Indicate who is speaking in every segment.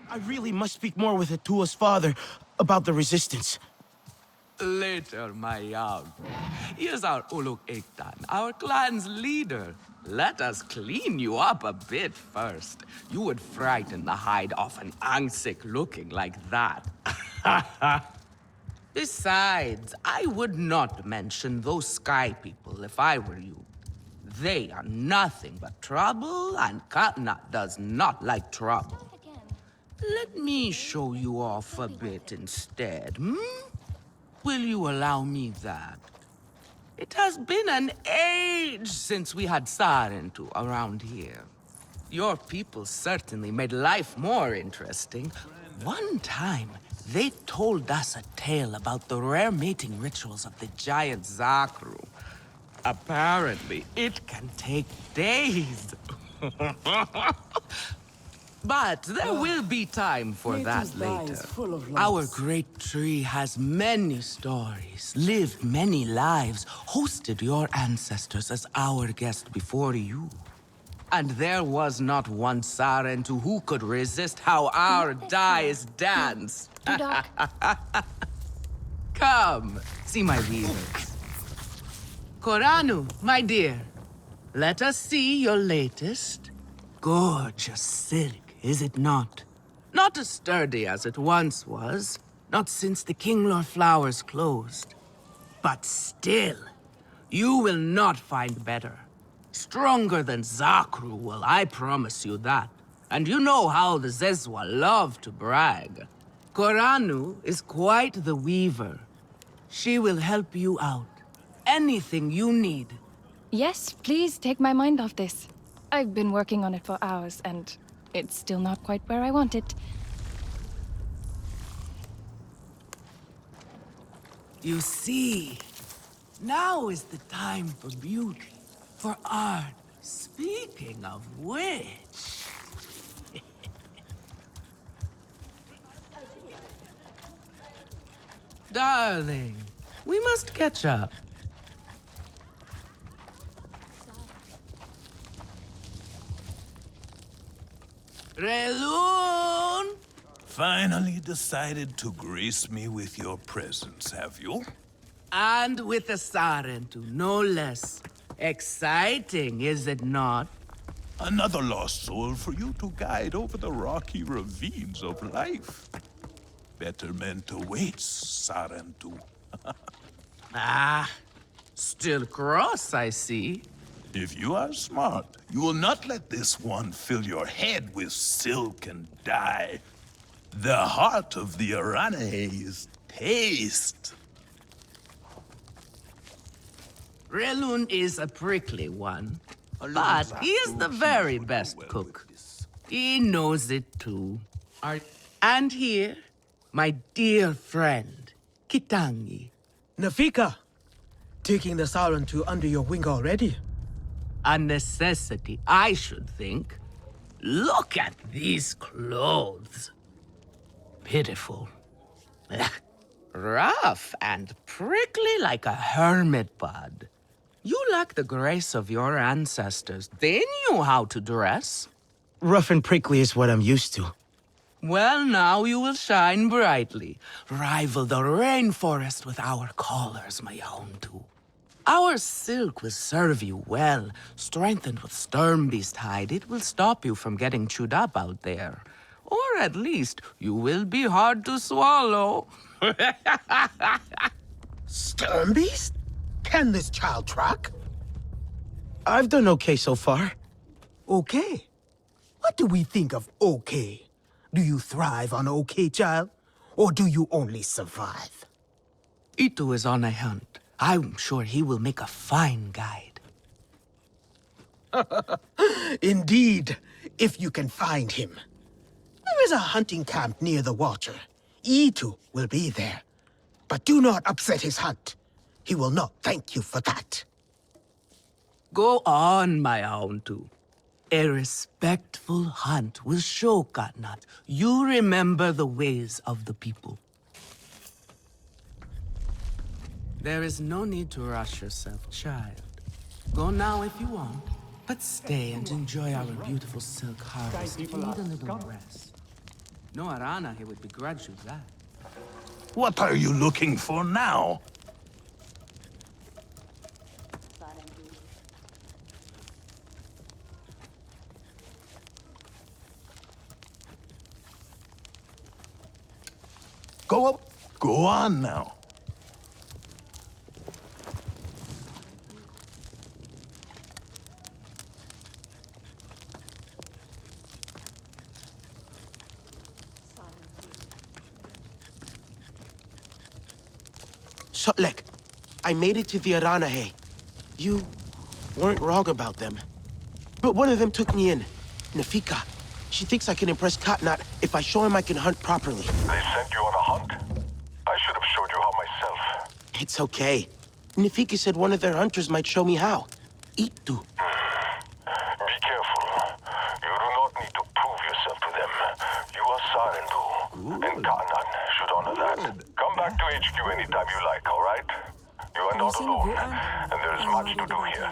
Speaker 1: I really must speak more with Atua's father about the resistance.
Speaker 2: Later, my young. Here's our Uluk Ektan, our clan's leader. Let us clean you up a bit first. You would frighten the hide off an Angsik looking like that. Besides, I would not mention those sky people if I were you. They are nothing but trouble, and Katnat does not like trouble. Let me show you off a bit instead, hmm? Will you allow me that? It has been an age since we had Sarentu around here. Your people certainly made life more interesting. One time, they told us a tale about the rare mating rituals of the giant Zakru. Apparently, it can take days. But there will be time for that later. Our great tree has many stories, lived many lives, hosted your ancestors as our guest before you. And there was not one Sarentu who could resist how our dyes dance. Come, see my weavers. Koranu, my dear, let us see your latest. Gorgeous silk, is it not? Not as sturdy as it once was, not since the Kinglor flowers closed. But still, you will not find better. Stronger than Zakru will, I promise you that. And you know how the Zezwa love to brag. Koranu is quite the weaver. She will help you out. Anything you need.
Speaker 3: Yes, please take my mind off this. I've been working on it for hours, and it's still not quite where I want it.
Speaker 2: You see, now is the time for beauty, for art. Speaking of which... Darling, we must catch up. Relun!
Speaker 4: Finally decided to grace me with your presence, have you?
Speaker 2: And with a Sarentu, no less. Exciting, is it not?
Speaker 4: Another lost soul for you to guide over the rocky ravines of life. Betterment awaits, Sarentu.
Speaker 2: Ah, still cross, I see.
Speaker 4: If you are smart, you will not let this one fill your head with silk and dye. The heart of the Arane is taste.
Speaker 2: Relun is a prickly one, but he is the very best cook. He knows it too. And here, my dear friend, Kitangi.
Speaker 1: Nafika, taking the Sarentu under your wing already?
Speaker 2: A necessity, I should think. Look at these clothes. Pitiful. Rough and prickly like a hermit bud. You lack the grace of your ancestors. They knew how to dress.
Speaker 1: Rough and prickly is what I'm used to.
Speaker 2: Well, now you will shine brightly. Rival the rainforest with our collars, my own too. Our silk will serve you well. Strengthened with Sturmbeast hide, it will stop you from getting chewed up out there. Or at least, you will be hard to swallow.
Speaker 1: Sturmbeast? Can this child track? I've done okay so far.
Speaker 5: Okay? What do we think of okay? Do you thrive on okay, child? Or do you only survive?
Speaker 2: Itu is on a hunt. I'm sure he will make a fine guide.
Speaker 5: Indeed, if you can find him. There is a hunting camp near the Watcher. Itu will be there. But do not upset his hunt. He will not thank you for that.
Speaker 2: Go on, my own too. A respectful hunt will show Katnat you remember the ways of the people. There is no need to rush yourself, child. Go now if you want, but stay and enjoy our beautiful silk harvest. Need a little rest. No Arana, he would begrudge you that.
Speaker 4: What are you looking for now? Go on now.
Speaker 6: Sotlek, I made it to the Aranahe. You weren't wrong about them. But one of them took me in. Nafika. She thinks I can impress Katnat if I show him I can hunt properly.
Speaker 7: They sent you on a hunt? I should have showed you how myself.
Speaker 6: It's okay. Nafika said one of their hunters might show me how. Itu.
Speaker 7: Be careful. You do not need to prove yourself to them. You are Sarendu, and Katnat should honor that. Come back to HQ anytime you like, all right? You are not alone, and there is much to do here.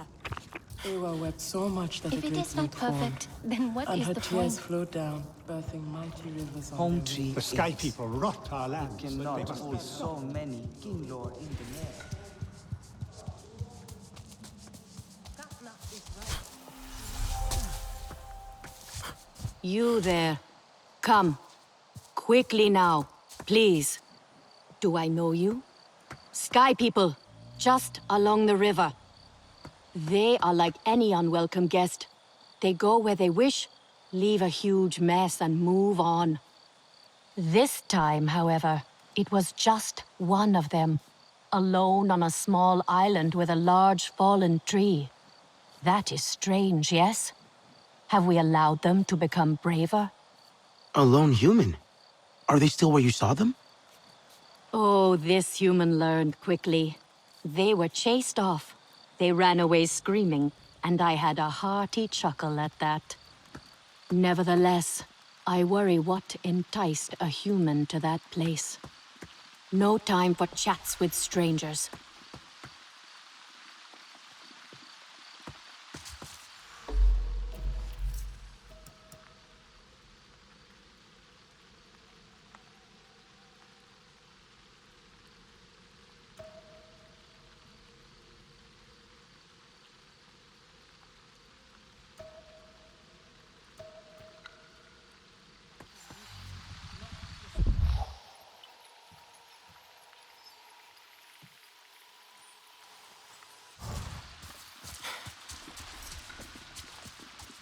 Speaker 8: Ewa wept so much that
Speaker 3: If it is not perfect, then what
Speaker 8: and
Speaker 3: is
Speaker 8: her
Speaker 3: the
Speaker 8: tears
Speaker 3: point?
Speaker 8: flowed down, birthing mighty rivers on
Speaker 2: Home
Speaker 8: their
Speaker 2: tree.
Speaker 1: The Sky People rot our lands.
Speaker 2: Cannot hold so many King Lord in the air.
Speaker 9: You there. Come. Quickly now, please. Do I know you? Sky people, just along the river. They are like any unwelcome guest. They go where they wish, leave a huge mess and move on. This time, however, it was just one of them, alone on a small island with a large fallen tree. That is strange, yes? Have we allowed them to become braver?
Speaker 6: A lone human? Are they still where you saw them?
Speaker 9: Oh, this human learned quickly. They were chased off. They ran away screaming, and I had a hearty chuckle at that. Nevertheless, I worry what enticed a human to that place. No time for chats with strangers.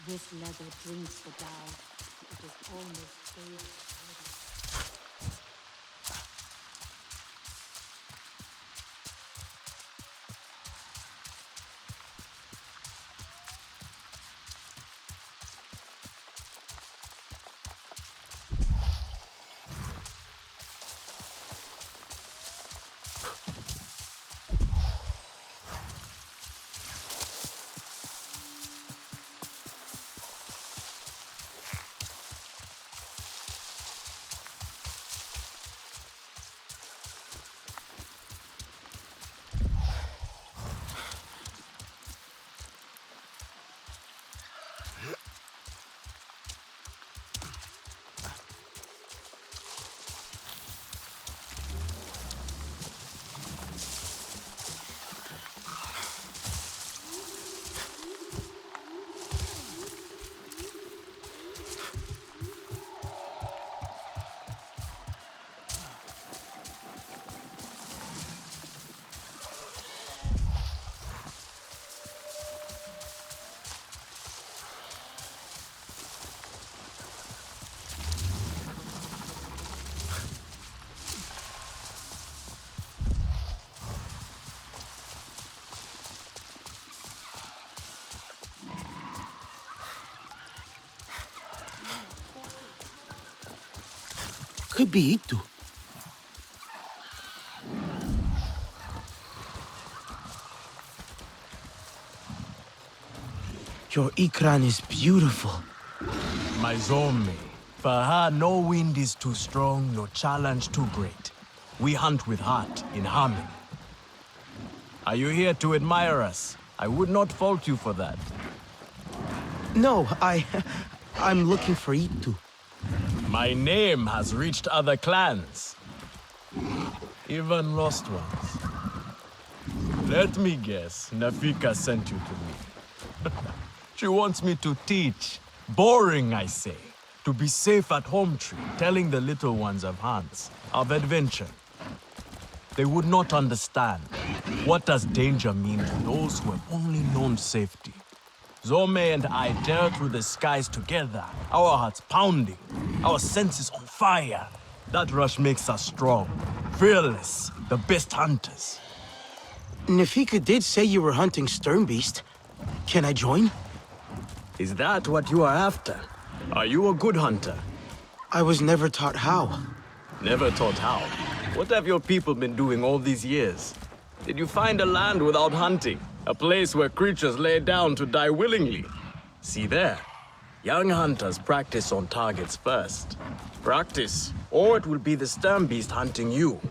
Speaker 9: This leather drinks the dye. It is almost faded.
Speaker 6: Could be Itu. Your Ikran is beautiful.
Speaker 10: My Zombie. For her, no wind is too strong, no challenge too great. We hunt with heart, in harmony. Are you here to admire us? I would not fault you for that.
Speaker 6: No, I'm looking for Itu.
Speaker 10: My name has reached other clans, even lost ones. Let me guess, Nafika sent you to me. She wants me to teach. Boring, I say. To be safe at home tree, telling the little ones of Hans, of adventure. They would not understand. What does danger mean to those who have only known safety? Zome and I dare through the skies together, our hearts pounding, our senses on fire. That rush makes us strong, fearless, the best hunters.
Speaker 6: Nafika did say you were hunting Sternbeast. Can I join?
Speaker 10: Is that what you are after? Are you a good hunter?
Speaker 6: I was never taught how.
Speaker 10: Never taught how. What have your people been doing all these years? Did you find a land without hunting? A place where creatures lay down to die willingly? See there. Young hunters practice on targets first. Practice, or it will be the Sternbeast hunting you.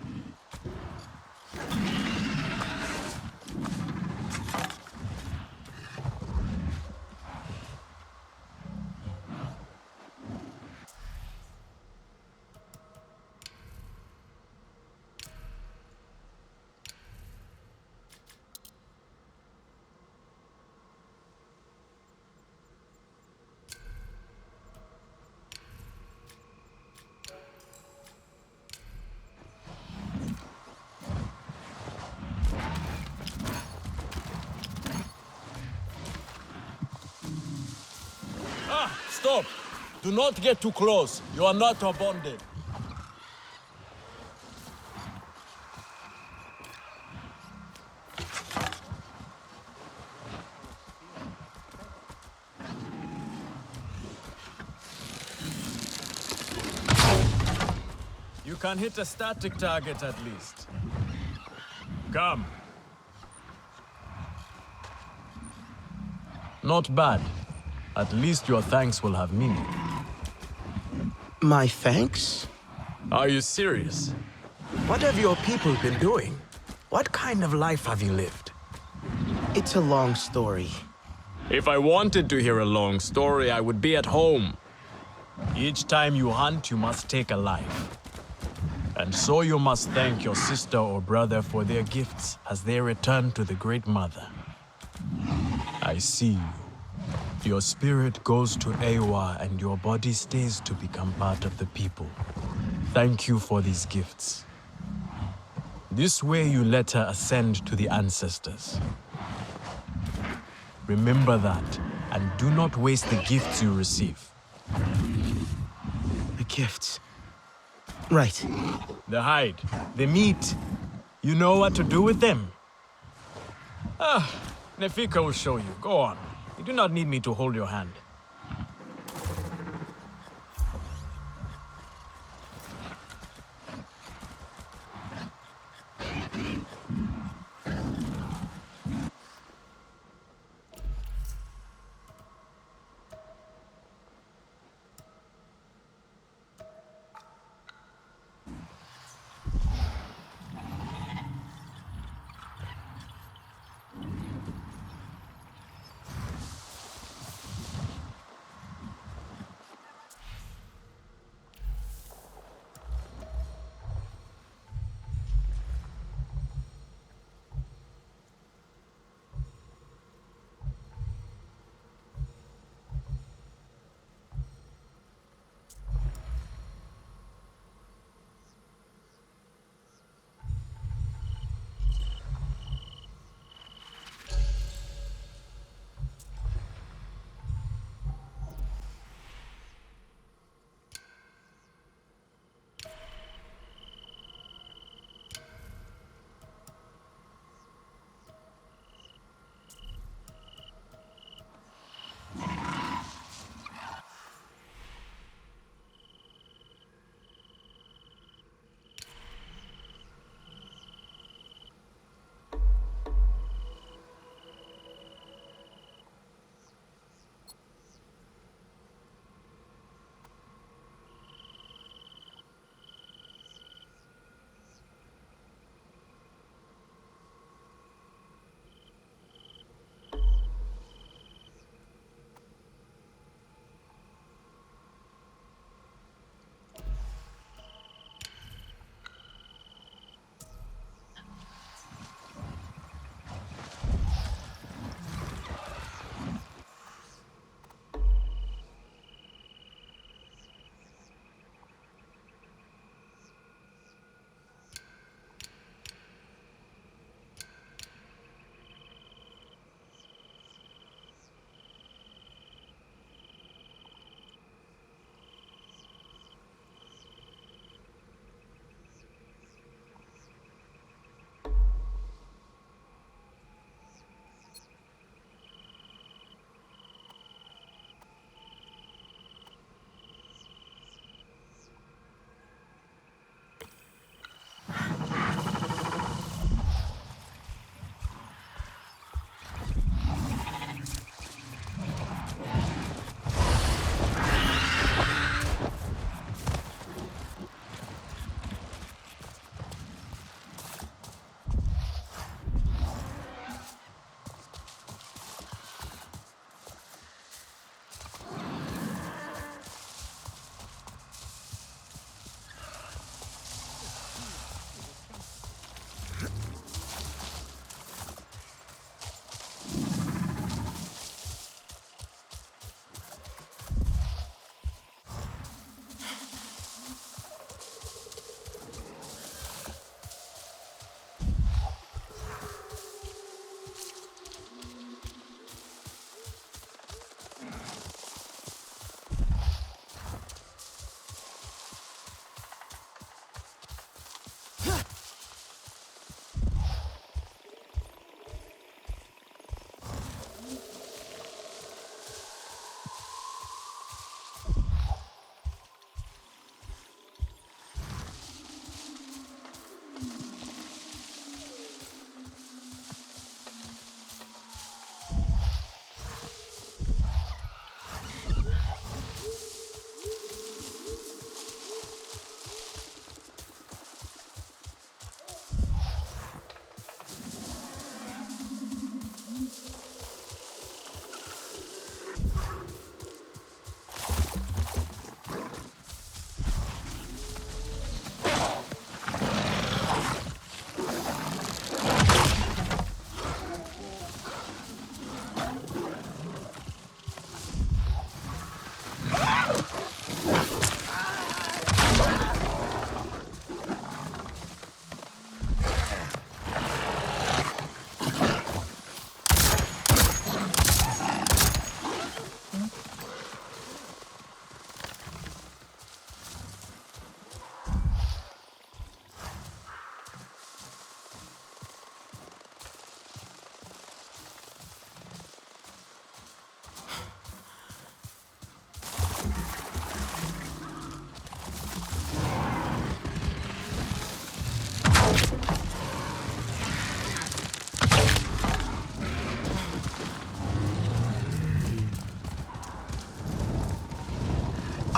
Speaker 10: Stop! Do not get too close. You are not bonded. You can hit a static target at least. Come. Not bad. At least your thanks will have meaning.
Speaker 6: My thanks?
Speaker 10: Are you serious? What have your people been doing? What kind of life have you lived?
Speaker 6: It's a long story.
Speaker 10: If I wanted to hear a long story, I would be at home. Each time you hunt, you must take a life. And so you must thank your sister or brother for their gifts as they return to the Great Mother. I see you. Your spirit goes to Ewa and your body stays to become part of the people. Thank you for these gifts. This way you let her ascend to the ancestors. Remember that, and do not waste the gifts you receive.
Speaker 6: The gifts. Right.
Speaker 10: The hide, the meat. You know what to do with them? Nefika will show you. Go on. You do not need me to hold your hand.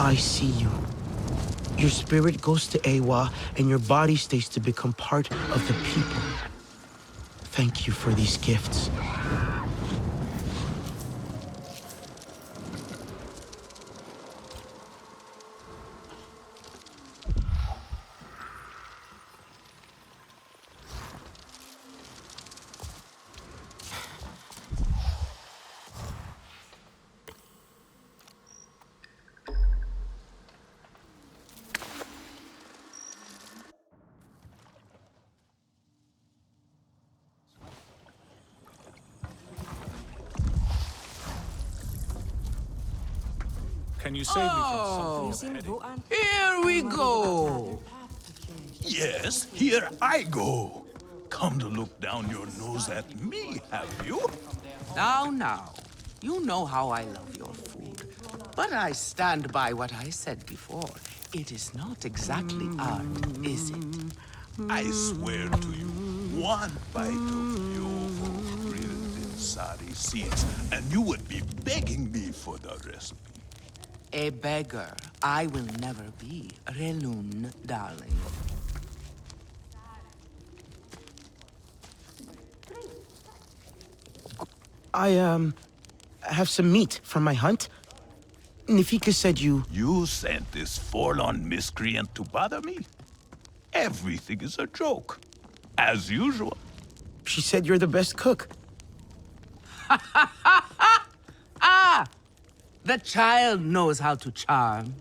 Speaker 6: I see you. Your spirit goes to Ewa, and your body stays to become part of the people. Thank you for these gifts.
Speaker 11: Can you save me from something?
Speaker 2: Here we go.
Speaker 4: Yes, here I go. Come to look down your nose at me, have you?
Speaker 2: Now. You know how I love your food. But I stand by what I said before. It is not exactly art, is it?
Speaker 4: I swear to you, one bite of your grilled in sari seeds, and you would be begging me for the recipe.
Speaker 2: A beggar I will never be, Relun, darling.
Speaker 6: I have some meat from my hunt. Nifika said you...
Speaker 4: You sent this forlorn miscreant to bother me? Everything is a joke. As usual.
Speaker 6: She said you're the best cook.
Speaker 2: The child knows how to charm.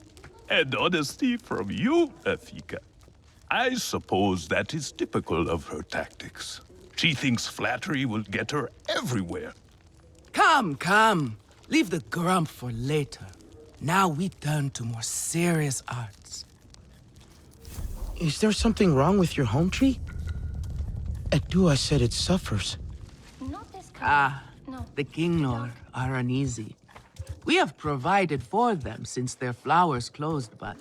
Speaker 4: And honesty from you, Nafika. I suppose that is typical of her tactics. She thinks flattery will get her everywhere.
Speaker 2: Come. Leave the grump for later. Now we turn to more serious arts.
Speaker 6: Is there something wrong with your home tree? Edua said it suffers.
Speaker 3: Not this kind. No.
Speaker 2: The Kinglor are uneasy. We have provided for them since their flowers closed, but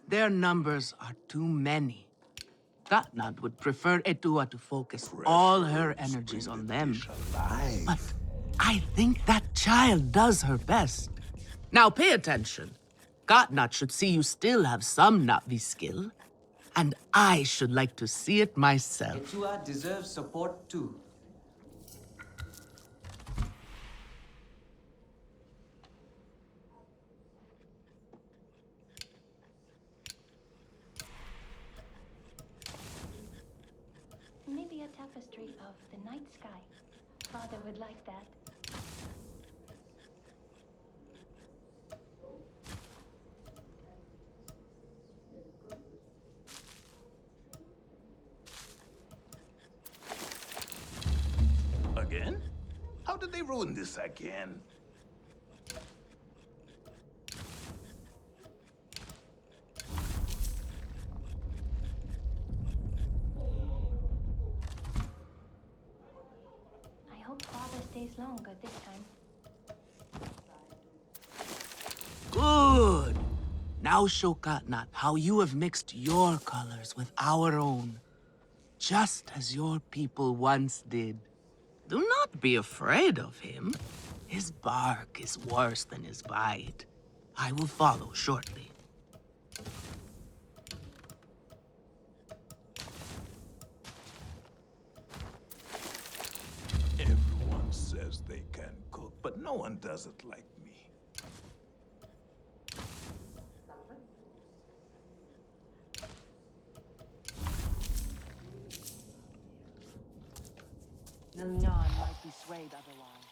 Speaker 2: their numbers are too many. Katnad would prefer Etua to focus all her energies on them. But I think that child does her best. Now pay attention. Katnat should see you still have some Na'vi skill, and I should like to see it myself.
Speaker 12: Etua deserves support too.
Speaker 3: Maybe a tapestry of the night sky. Father would like that.
Speaker 4: Again? How did they ruin this again?
Speaker 3: I hope Father stays longer this time.
Speaker 2: Good. Now show Katnat how you have mixed your colors with our own, just as your people once did. Do not be afraid of him. His bark is worse than his bite. I will follow shortly.
Speaker 4: Everyone says they can cook, but no one does it like me.
Speaker 8: Nyan might be swayed otherwise.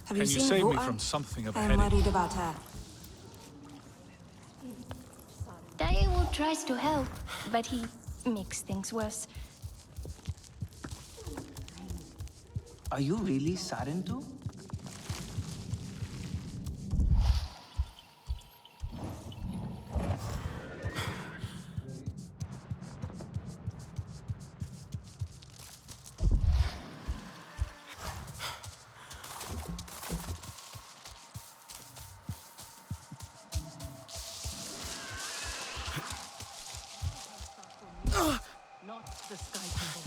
Speaker 11: Can you save me from something of a
Speaker 8: I'm
Speaker 11: headache?
Speaker 8: worried about her.
Speaker 3: Daewoo tries to help, but he makes things worse.
Speaker 12: Are you really Sarentu?
Speaker 9: Not the Sky People.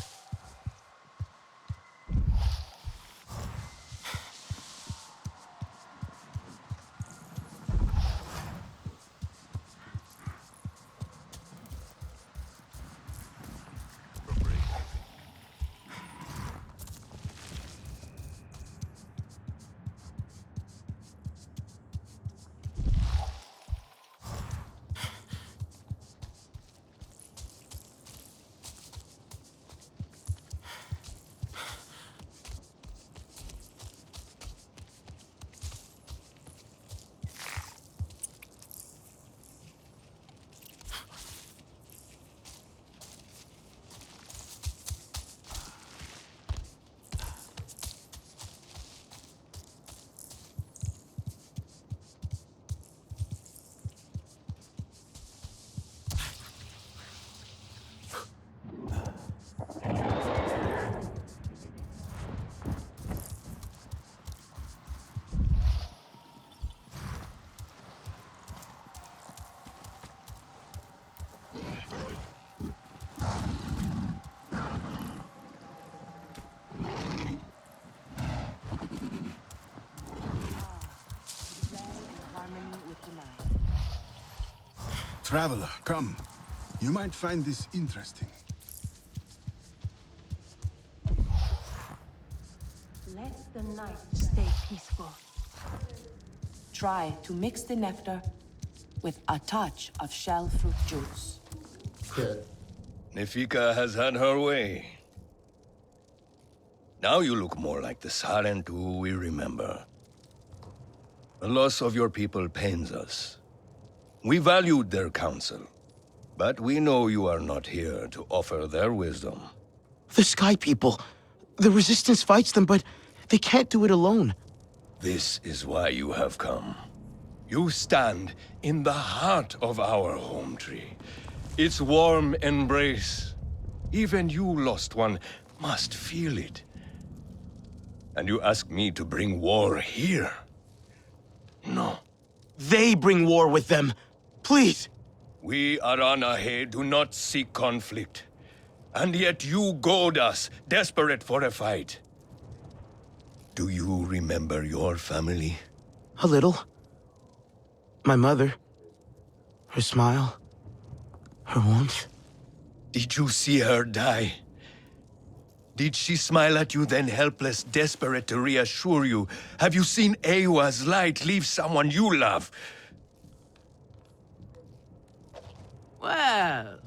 Speaker 13: Traveler, come. You might find this interesting.
Speaker 8: Let the night stay peaceful. Try to mix the nectar with a touch of shell fruit juice.
Speaker 14: Nefika has had her way. Now you look more like the Sarentu we remember. The loss of your people pains us. We valued their counsel, but we know you are not here to offer their wisdom.
Speaker 6: The Sky People. The Resistance fights them, but they can't do it alone.
Speaker 14: This is why you have come. You stand in the heart of our home tree. Its warm embrace. Even you, lost one, must feel it. And you ask me to bring war here? No.
Speaker 6: They bring war with them. Please.
Speaker 14: We Aranahe do not seek conflict. And yet you goad us, desperate for a fight. Do you remember your family?
Speaker 6: A little. My mother. Her smile. Her warmth.
Speaker 14: Did you see her die? Did she smile at you then helpless, desperate to reassure you? Have you seen Ewa's light leave someone you love?
Speaker 2: Well,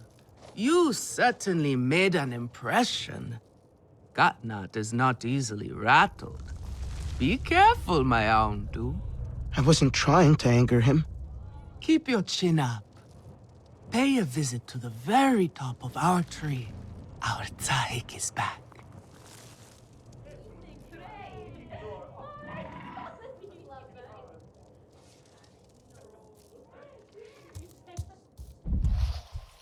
Speaker 2: you certainly made an impression. Katnat is not easily rattled. Be careful, my Aundu.
Speaker 6: I wasn't trying to anger him.
Speaker 2: Keep your chin up. Pay a visit to the very top of our tree. Our Tsahik is back.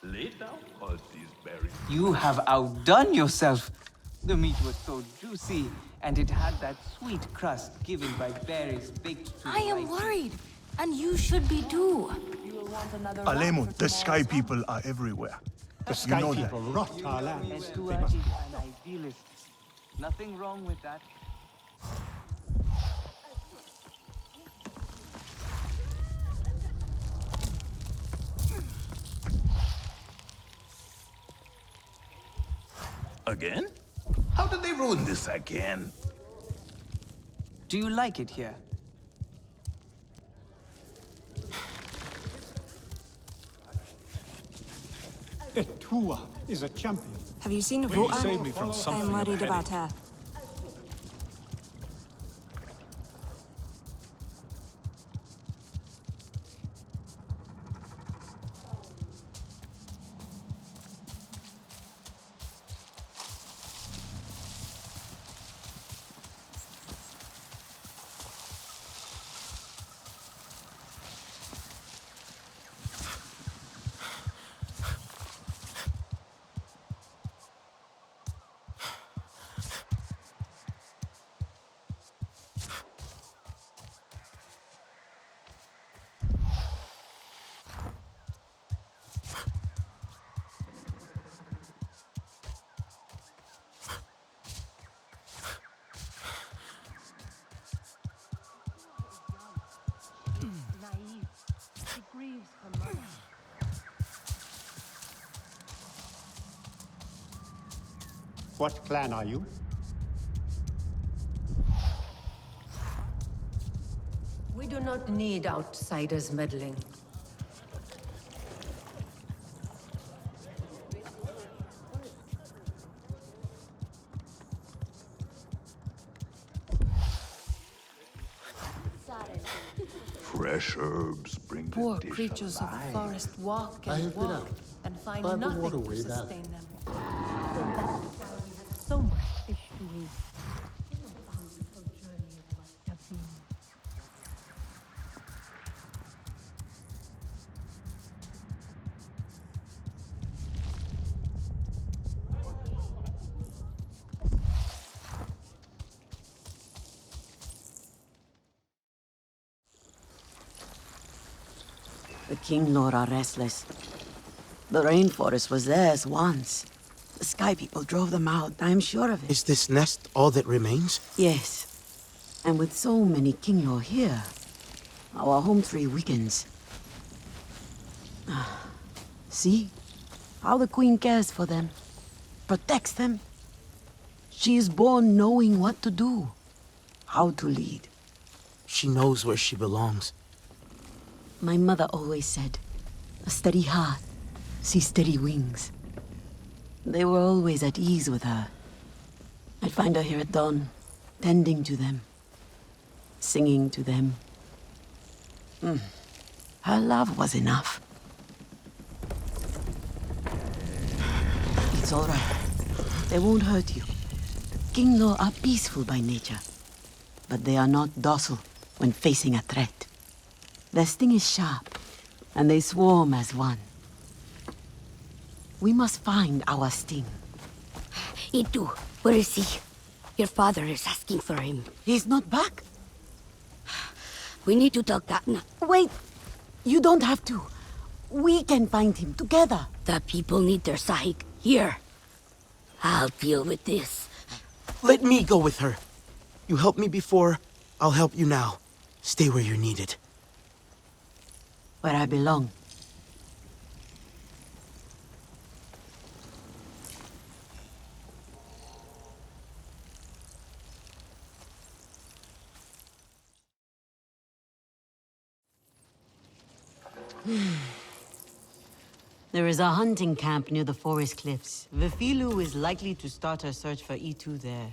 Speaker 4: Lay down all these berries.
Speaker 12: You have outdone yourself. The meat was so juicy, and it had that sweet crust given by berries baked to
Speaker 15: I am worried, and you should be too.
Speaker 13: Alemu, the Sky People are everywhere.
Speaker 11: The Sky People rot our land.
Speaker 12: Estua is an idealist. Nothing wrong with that.
Speaker 4: Again? How did they ruin this again?
Speaker 12: Do you like it here?
Speaker 11: Etua is a champion.
Speaker 15: Have you seen
Speaker 11: Will you save me from
Speaker 15: Ruan?
Speaker 11: something
Speaker 15: I'm worried
Speaker 11: of a
Speaker 15: about her.
Speaker 11: What clan are you?
Speaker 16: We do not need outsiders meddling.
Speaker 4: Fresh herbs bring
Speaker 15: Poor
Speaker 4: the dish
Speaker 15: creatures of
Speaker 4: alive.
Speaker 15: the forest walk and walk and find nothing to sustain them. So much fish to eat.
Speaker 17: The King Lord are restless. The rainforest was theirs once. The Sky People drove them out, I'm sure of it.
Speaker 6: Is this nest all that remains?
Speaker 17: Yes. And with so many King Lord here, our home tree weakens. See how the queen cares for them, protects them. She is born knowing what to do, how to lead.
Speaker 6: She knows where she belongs.
Speaker 17: My mother always said, a steady heart sees steady wings. They were always at ease with her. I'd find her here at dawn, tending to them, singing to them. Her love was enough. It's all right. They won't hurt you. Kinglaw are peaceful by nature, but they are not docile when facing a threat. Their sting is sharp, and they swarm as one. We must find our sting.
Speaker 18: Itu, where is he? Your father is asking for him.
Speaker 17: He's not back.
Speaker 18: We need to tell Katna.
Speaker 17: Wait! You don't have to. We can find him together.
Speaker 18: The people need their sahik here. I'll deal with this.
Speaker 6: Let me go with her. You helped me before, I'll help you now. Stay where you're needed.
Speaker 17: Where I belong. There is a hunting camp near the forest cliffs. Vifilu is likely to start her search for E2 there.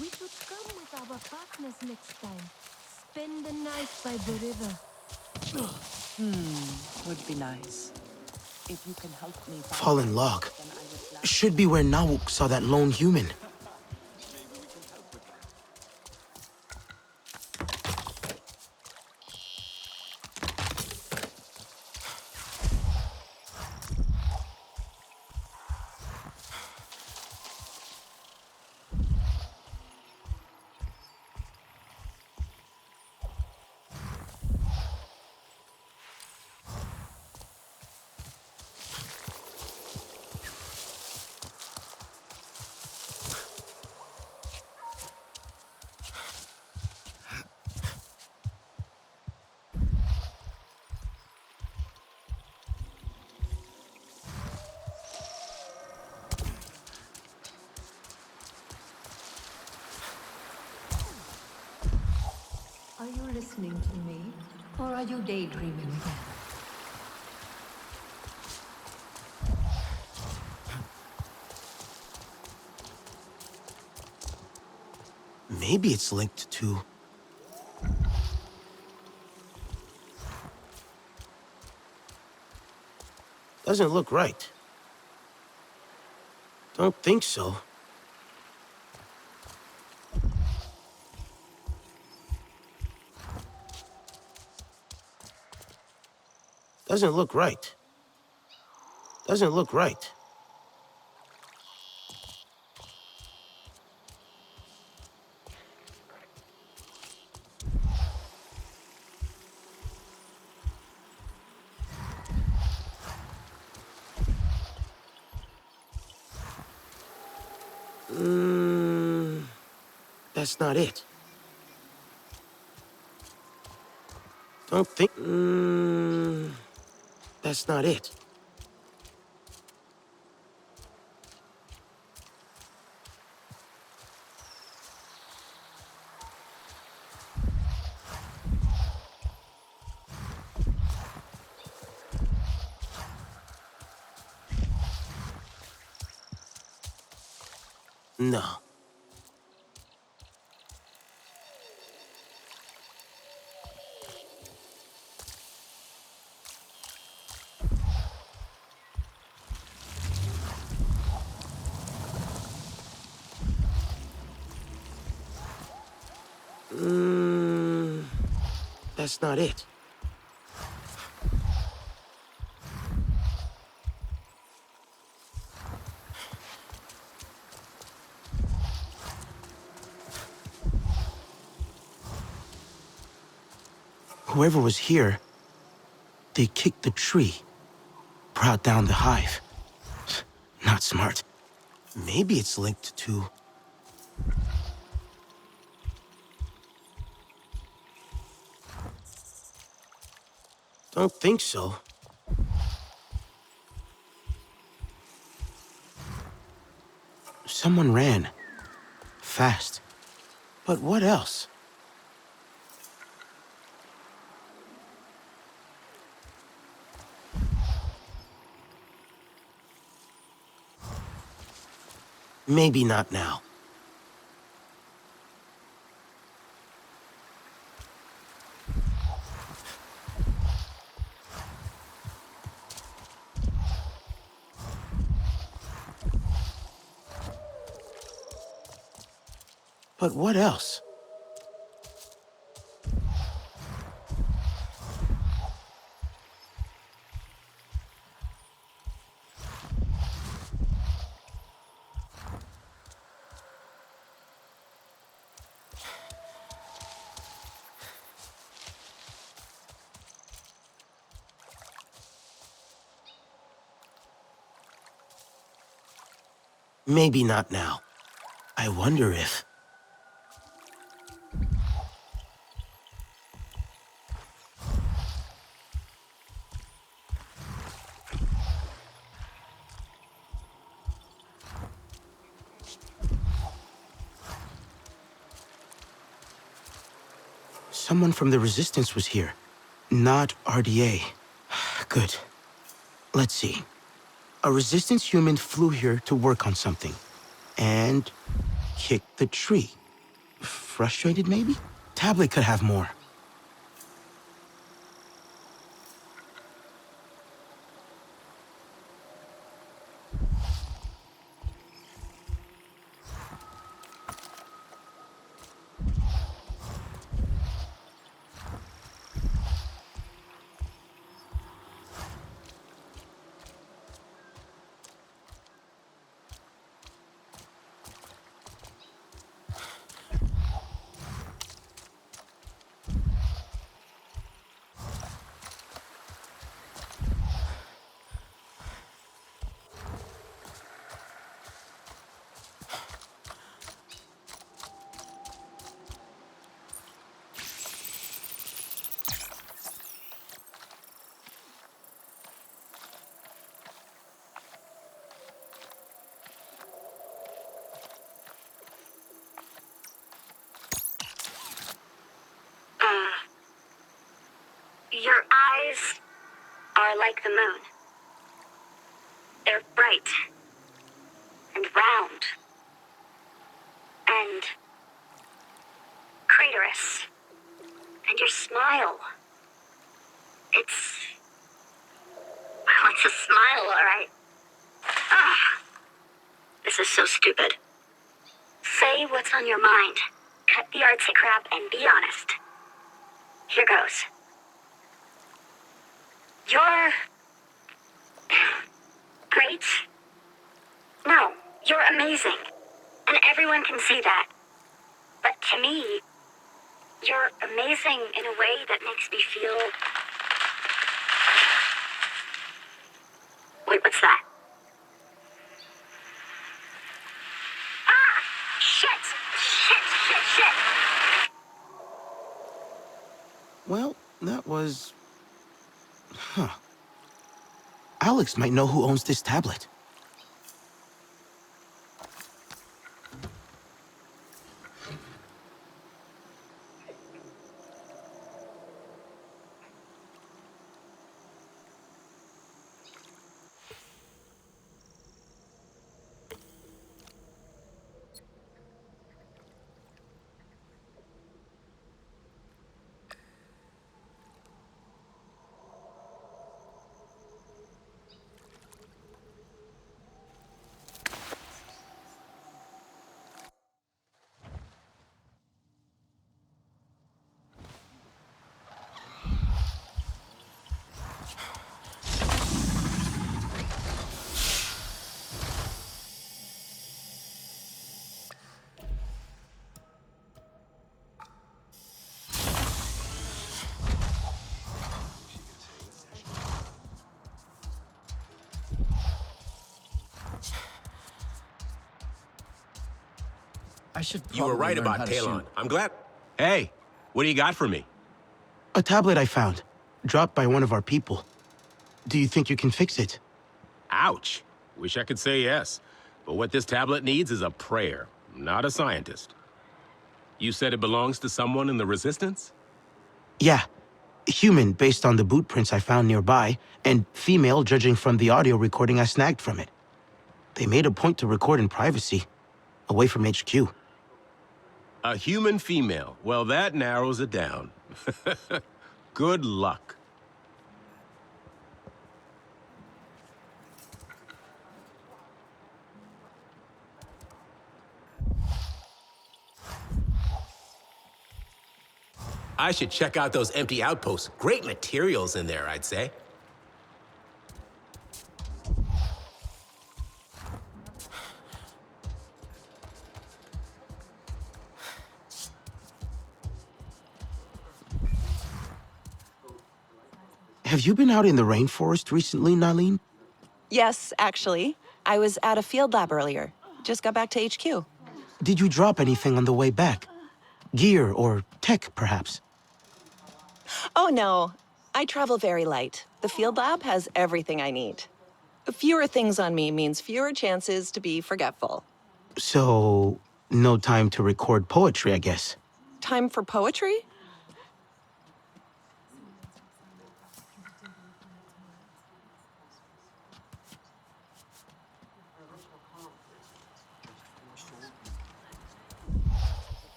Speaker 18: We should come with our partners next time. Spend the night by the river.
Speaker 8: Would be nice. If you can help me find
Speaker 6: Fallen log. Should be where Nawuk saw that lone human.
Speaker 16: Are you listening to me? Or are you daydreaming again?
Speaker 6: Maybe it's linked to... Doesn't look right. Don't think so. Doesn't look right. Doesn't look right. That's not it. Don't think... That's not it. No. That's not it. Whoever was here, they kicked the tree, brought down the hive. Not smart. Maybe it's linked to... Don't think so. Someone ran. Fast. But what else? Maybe not now. But what else? Maybe not now. I wonder if... Someone from the Resistance was here. Not RDA. Good. Let's see. A Resistance human flew here to work on something. And... kicked the tree. Frustrated, maybe? Tablet could have more.
Speaker 19: Your eyes are like the moon. They're bright and round and craterous. And your smile, well, it's a smile, all right. This is so stupid. Say what's on your mind. Cut the artsy crap and be honest. Here goes. You're... great? No, you're amazing. And everyone can see that. But to me, you're amazing in a way that makes me feel... Wait, what's that? Ah! Shit! Shit!
Speaker 6: Well, that was... Huh. Alex might know who owns this tablet.
Speaker 20: You were right about Talon. I'm glad. Hey, what do you got for me?
Speaker 6: A tablet I found, dropped by one of our people. Do you think you can fix it?
Speaker 20: Ouch. Wish I could say yes. But what this tablet needs is a prayer, not a scientist. You said it belongs to someone in the Resistance?
Speaker 6: Yeah. Human, based on the boot prints I found nearby, and female, judging from the audio recording I snagged from it. They made a point to record in privacy, away from HQ.
Speaker 20: A human female. Well, that narrows it down. Good luck. I should check out those empty outposts. Great materials in there, I'd say.
Speaker 6: Have you been out in the rainforest recently, Nalin?
Speaker 21: Yes, actually. I was at a field lab earlier. Just got back to HQ.
Speaker 6: Did you drop anything on the way back? Gear or tech, perhaps?
Speaker 21: Oh, no. I travel very light. The field lab has everything I need. Fewer things on me means fewer chances to be forgetful.
Speaker 6: So, no time to record poetry, I guess.
Speaker 21: Time for poetry?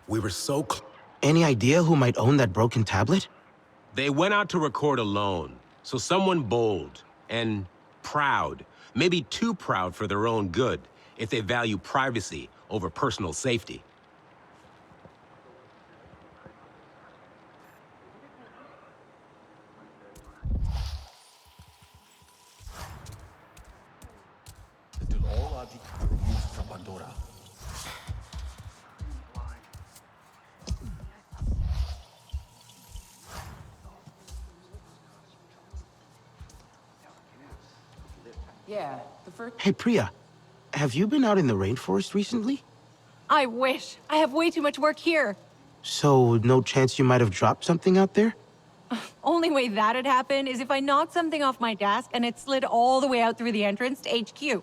Speaker 20: We were so
Speaker 6: Any idea who might own that broken tablet?
Speaker 20: They went out to record alone. So someone bold and proud. Maybe too proud for their own good, if they value privacy over personal safety.
Speaker 15: Until all are removed from Pandora.
Speaker 8: Yeah, the first...
Speaker 6: Hey, Priya. Have you been out in the rainforest recently?
Speaker 22: I wish. I have way too much work here.
Speaker 6: So, no chance you might have dropped something out there?
Speaker 22: Only way that'd happen is if I knocked something off my desk and it slid all the way out through the entrance to HQ.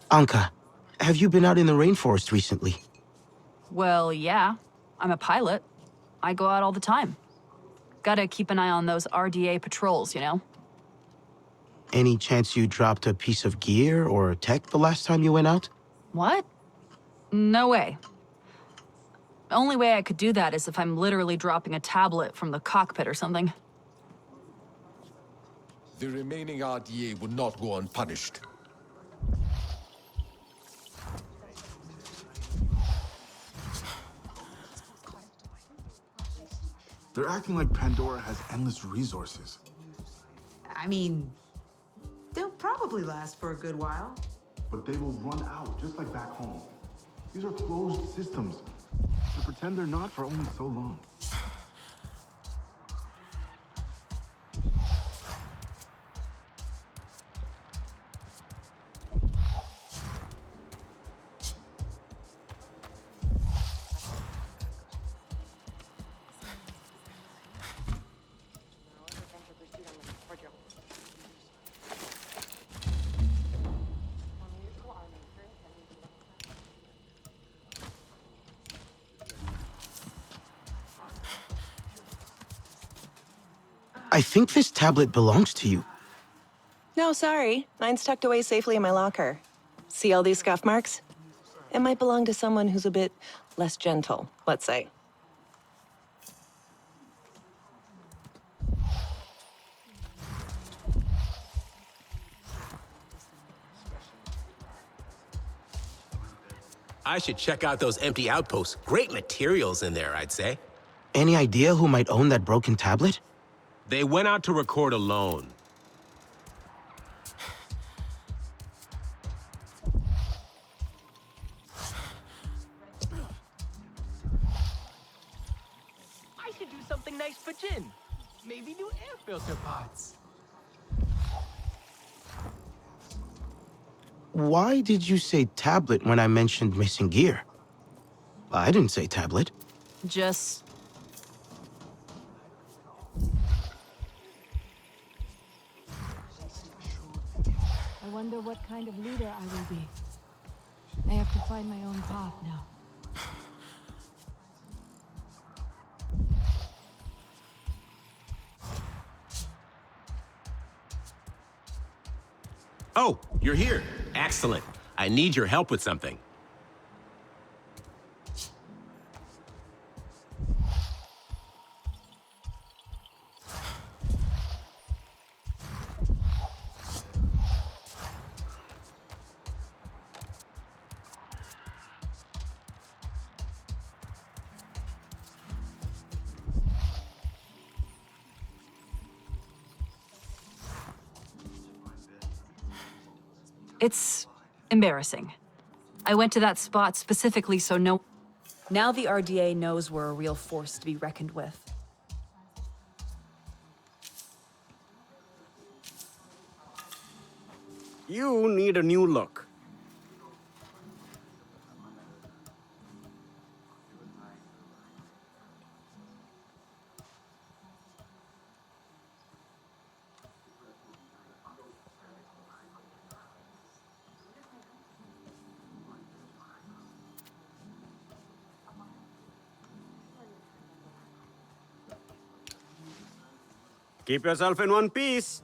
Speaker 6: Anka, have you been out in the rainforest recently?
Speaker 23: Well, yeah. I'm a pilot. I go out all the time. Gotta keep an eye on those RDA patrols, you know?
Speaker 6: Any chance you dropped a piece of gear or tech the last time you went out?
Speaker 23: What? No way. The only way I could do that is if I'm literally dropping a tablet from the cockpit or something.
Speaker 15: The remaining RDA will not go unpunished.
Speaker 1: They're acting like Pandora has endless resources.
Speaker 5: I mean, they'll probably last for a good while.
Speaker 1: But they will run out, just like back home. These are closed systems. To pretend they're not for only so long.
Speaker 6: I think this tablet belongs to you.
Speaker 21: No, sorry. Mine's tucked away safely in my locker. See all these scuff marks? It might belong to someone who's a bit less gentle, let's say.
Speaker 20: I should check out those empty outposts. Great materials in there, I'd say.
Speaker 6: Any idea who might own that broken tablet?
Speaker 20: They went out to record alone.
Speaker 7: I should do something nice for Jin. Maybe new air filter pods.
Speaker 6: Why did you say tablet when I mentioned missing gear? I didn't say tablet.
Speaker 23: Just...
Speaker 18: I wonder what kind of leader I will be. I have to find my own path now.
Speaker 20: Oh, you're here. Excellent. I need your help with something.
Speaker 23: It's embarrassing. I went to that spot specifically so no... Now the RDA knows we're a real force to be reckoned with.
Speaker 24: You need a new look. Keep yourself in one piece.